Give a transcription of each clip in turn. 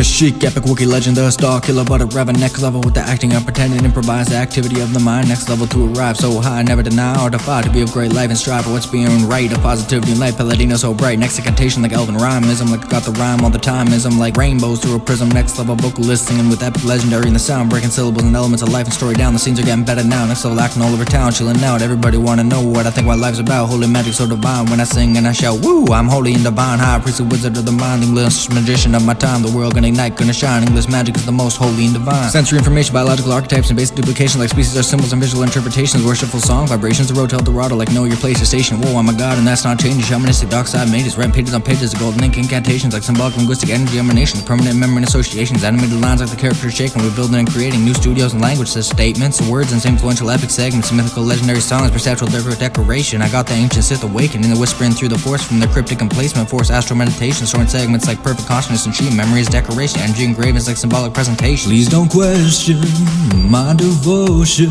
Chris Chic, epic wookie legend, the star killer, but a reverend. Next level with the acting and pretending, improvise the activity of the mind. Next level to arrive so high, never deny or defy, to be of great life and strive for what's being right. Of positivity and light, Paladino so bright. Next incantation like Elven Rhymism, like I got the rhyme all the time. Ism like rainbows through a prism. Next level vocalist singing with epic legendary in the sound, breaking syllables and elements of life and story down. The scenes are getting better now. Next level acting all over town, chilling out. Everybody wanna know what I think my life's about. Holy magic so divine when I sing and I shout, woo! I'm holy and divine, high priest and wizard of the mind, English magician of my time. The world gonna ignite, gonna shine. English magic is the most holy and divine. Sensory information, biological archetypes, and basic duplication like species are symbols and visual interpretations. Worshipful song, vibrations, the road to El Dorado, like know your place, your station. Whoa, I'm a god and that's not changing. Shamanistic dark side mages, red pages on pages, golden ink incantations like symbolic linguistic energy emanations, permanent memory and associations, animated lines like the characters shaking. We're building and creating new studios and language statements, words and influential epic segments, mythical legendary songs, perceptual decoration. I got the ancient Sith awakening, the whispering through the force from their cryptic emplacement, force astral meditation, storing segments like perfect consciousness and chi, memory is decoration, energy engravings like symbolic presentation. Please don't question my devotion.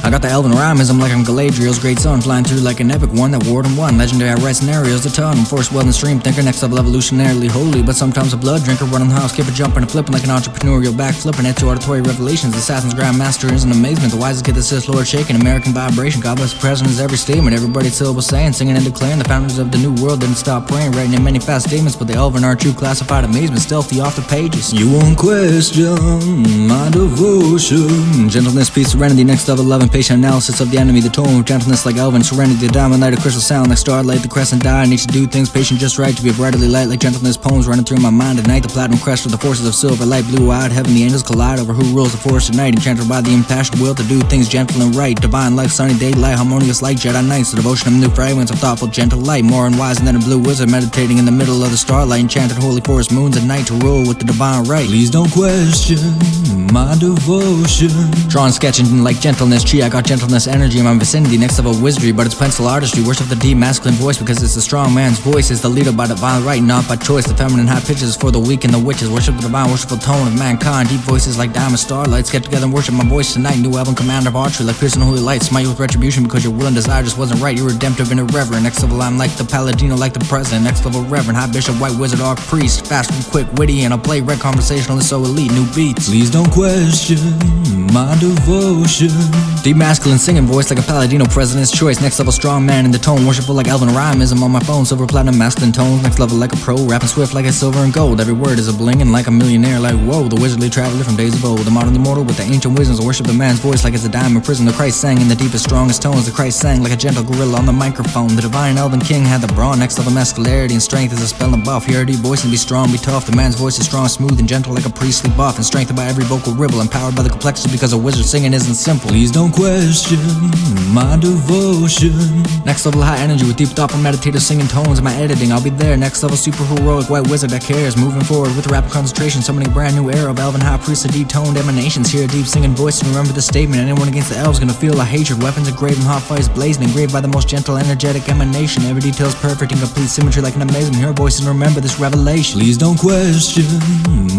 I got the Elven Rhymism like I'm Galadriel's great son, flying through like an epic one that warred and won. Legendary, I write scenarios, a ton. Force well and stream thinker, next level evolutionarily holy, but sometimes a blood drinker, running the house, skip a jumping and flipping like an entrepreneurial back flipping at your auditory revelations. Assassin's grandmaster is an amazement, the wisest kid that sits Lord shaking, American vibration, God bless the president is every statement, everybody syllable saying, singing and declaring. The founders of the new world didn't stop praying, writing in many fast statements, but the Elven are true classified amazement, stealthy off the pages. You won't question my devotion. Gentleness, peace, serenity, next level love and patient analysis of the enemy, the tone of gentleness like Elven serenity, the diamond light, a crystal sound like starlight, the crescent die. I need to do things patient just right, to be brightly light like gentleness, poems running through my mind at night, the platinum crest of the forces of silver light, blue-eyed heaven, the angels collide over who rules the forest at night, enchanted by the impassioned will to do things gentle and right, divine like sunny daylight, harmonious like Jedi Knights, the devotion of new fragrance of thoughtful gentle light, more unwise than a blue wizard meditating in the middle of the starlight, enchanted holy forest moons at night to rule with the divine right. Please don't question my devotion. Drawing, sketching like gentleness, chi, I got gentleness energy in my vicinity, next level wizardry, but it's pencil artistry, worship the deep masculine voice because it's the strong man's voice, is the leader by divine right, not by choice, the feminine high pitches for the weak and the witches, worship the divine worshipful tone of mankind, deep voices like diamond starlights, get together and worship my voice tonight, new album commander of archery like piercing holy light, smite you with retribution because your will and desire just wasn't right, you're redemptive and irreverent, next level I'm like the paladino like the president, next level reverend, high bishop, white wizard, arc priest, fast and quick, witty, and I play red conversationalist so elite, new beats. Please don't question my devotion. Deep masculine singing voice like a paladino president's choice, next level strong man in the tone, worshipful like Elven Rhymism on my phone, silver platinum masculine tones, next level like a pro, rapping swift like a silver and gold, every word is a bling and like a millionaire like whoa, the wizardly traveler from days of old, the modern immortal with the ancient wisdoms, worship the man's voice like it's a diamond prison, the Christ sang in the deepest strongest tones, the Christ sang like a gentle gorilla on the microphone, the divine Elven king had the brawn, next level masculinity and strength is a spell and buff, hear a deep voice and be strong, be tough, the man's voice is strong, smooth and gentle like a priestly buff, and strengthened by every vocal ribble, empowered by the complexity because a wizard singing isn't simple. Please don't question my devotion. Next level high energy with deep thoughtful meditative singing tones in my editing, I'll be there, next level super heroic white wizard that cares, moving forward with rapid concentration, summoning a brand new era of Elven high priest of deep toned emanations, hear a deep singing voice and remember the statement, anyone against the elves gonna feel a hatred, weapons engraved and hot fires blazing, engraved by the most gentle energetic emanation, every detail's perfect in complete symmetry like an amazement, hear voices and remember this revelation. Please don't question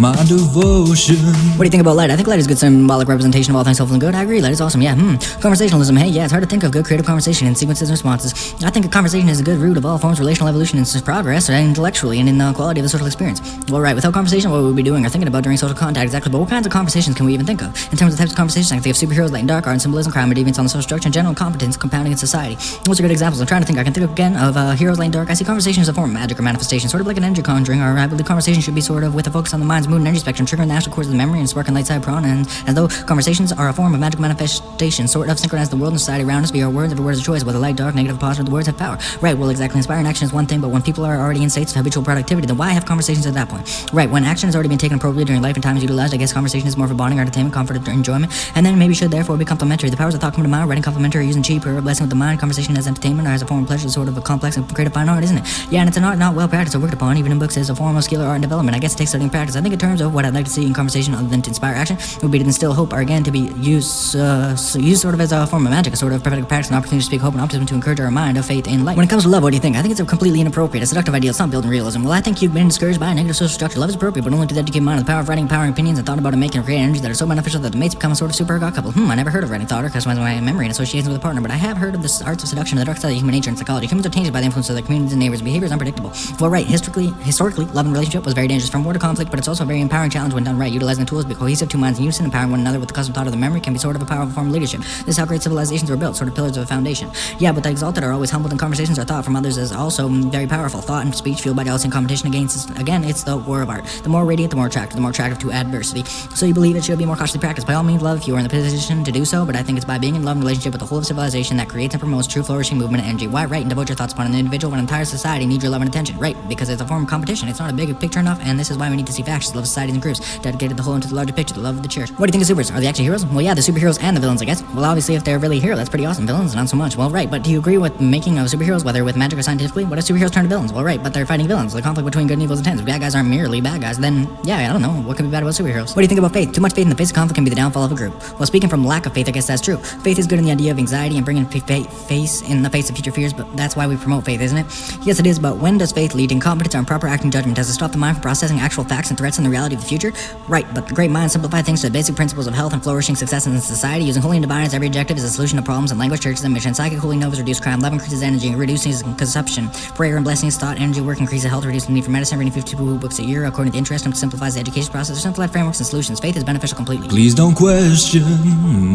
my devotion. What do you think about light? I think light is a good symbolic representation of all things helpful and good. I agree, light is awesome, yeah. Conversationalism, hey, yeah, it's hard to think of good creative conversation in sequences and responses. I think a conversation is a good root of all forms of relational evolution and progress intellectually and in the quality of the social experience. Well, right, without conversation, what would we be doing or thinking about during social contact exactly, but what kinds of conversations can we even think of? In terms of types of conversations, I can think of superheroes, light and dark, art and symbolism, crime and deviance on the social structure, and general competence compounding in society. Those are good examples. I'm trying to think. I can think again of heroes, light and dark. I see conversation as a form of magic or manifestation, sort of like an energy conjuring, or I believe conversation should be sort of with a focus on the mind's mood and energy spectrum, triggering the astral chords of the memory and sparking light side prana, and as though conversations are a form of magic manifestation, sort of synchronize the world and society around us via our words. Every word is a choice, whether light, dark, negative, positive, the words have power. Right, well, exactly. Inspiring action is one thing, but when people are already in states of habitual productivity, then why have conversations at that point? Right, when action has already been taken appropriately during life and time is utilized, I guess conversation is more for bonding, entertainment, comfort, or enjoyment, and then maybe should therefore be complementary. The powers of thought come to mind, writing complementary, using chi, prayer, blessing with the mind, conversation as entertainment or as a form of pleasure, sort of a complex and creative fine art, isn't it? Yeah, and it's an art not well practiced or worked upon, even in books, as a form of skill or art and development. I guess it takes studying practice. I think in terms of what I'd like to see in conversation other than to inspire action would be to instill hope, or again to be used sort of as a form of magic, a sort of prophetic practice, an opportunity to speak hope and optimism to encourage our mind of faith in light. When it comes to love, what do you think? I think it's a completely inappropriate, a seductive ideal. It's not built in realism. Well, I think you've been discouraged by a negative social structure. Love is appropriate, but only to the educated mind of the power of writing, empowering opinions, and thought about and making or creating energies that are so beneficial that the mates become a sort of super god couple. I never heard of writing thought or customizing my memory in associations with a partner, but I have heard of the arts of seduction, the dark side of human nature and psychology. Humans are tainted by the influence of their communities and neighbors. Behavior is unpredictable. Well, right, historically, love and relationship was very dangerous. From war to conflict, but it's also a very empowering challenge when done right. Utilizing the tools to be cohesive, two minds in unison, empowering one another with the custom thought of the memory can be sort of a powerful form of leadership. This is how great civilizations were built, sort of pillars of a foundation. Yeah, but the exalted are always humbled, and conversations are thought from others is also very powerful. Thought and speech fueled by jealousy and competition again, it's the war of art. The more radiant, the more attractive to adversity. So you believe it should be more cautiously practiced. By all means, love if you are in the position to do so, but I think it's by being in love and relationship with the whole of civilization that creates and promotes true flourishing movement and energy. Why? Right, and devote your thoughts upon an individual when an entire society needs your love and attention. Right, because it's a form of competition. It's not a big picture enough, and this is why we need to see factions, love societies and groups, dedicated the whole into the larger picture, the love of the church. What do you think of supers? Are they actually heroes? Well, yeah, the superheroes and the villains, I guess. Well, obviously, if they're really heroes, that's pretty awesome. Villains, not so much. Well, right, but do you agree with making of superheroes, whether with magic or scientifically? What if superheroes turn to villains? Well, right, but they're fighting villains. The conflict between good and evil is intense. If bad guys aren't merely bad guys, then, yeah, I don't know. What could be bad about superheroes? What do you think about faith? Too much faith in the face of conflict can be the downfall of a group. Well, speaking from lack of faith, I guess that's true. Faith is good in the idea of anxiety and bringing face in the face of future fears, but that's why we promote faith, isn't it? Yes, it is, but when does faith lead to incompetence or improper acting judgment? Does it stop the mind from processing actual facts and threats and the reality of the future? Right, but the great minds simplify things to the basic principles of health and flourishing success in society. Using holy and divine as every objective is a solution to problems, and language, churches, and mission. Psychic holy novas reduce crime, love increases energy, reduces consumption. Prayer and blessings, thought, energy, work increases health, reduces the need for medicine, reading 52 books a year according to interest, and simplifies the education process, simplified frameworks and solutions. Faith is beneficial completely. Please don't question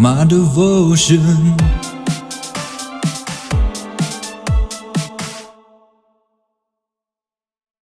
my devotion.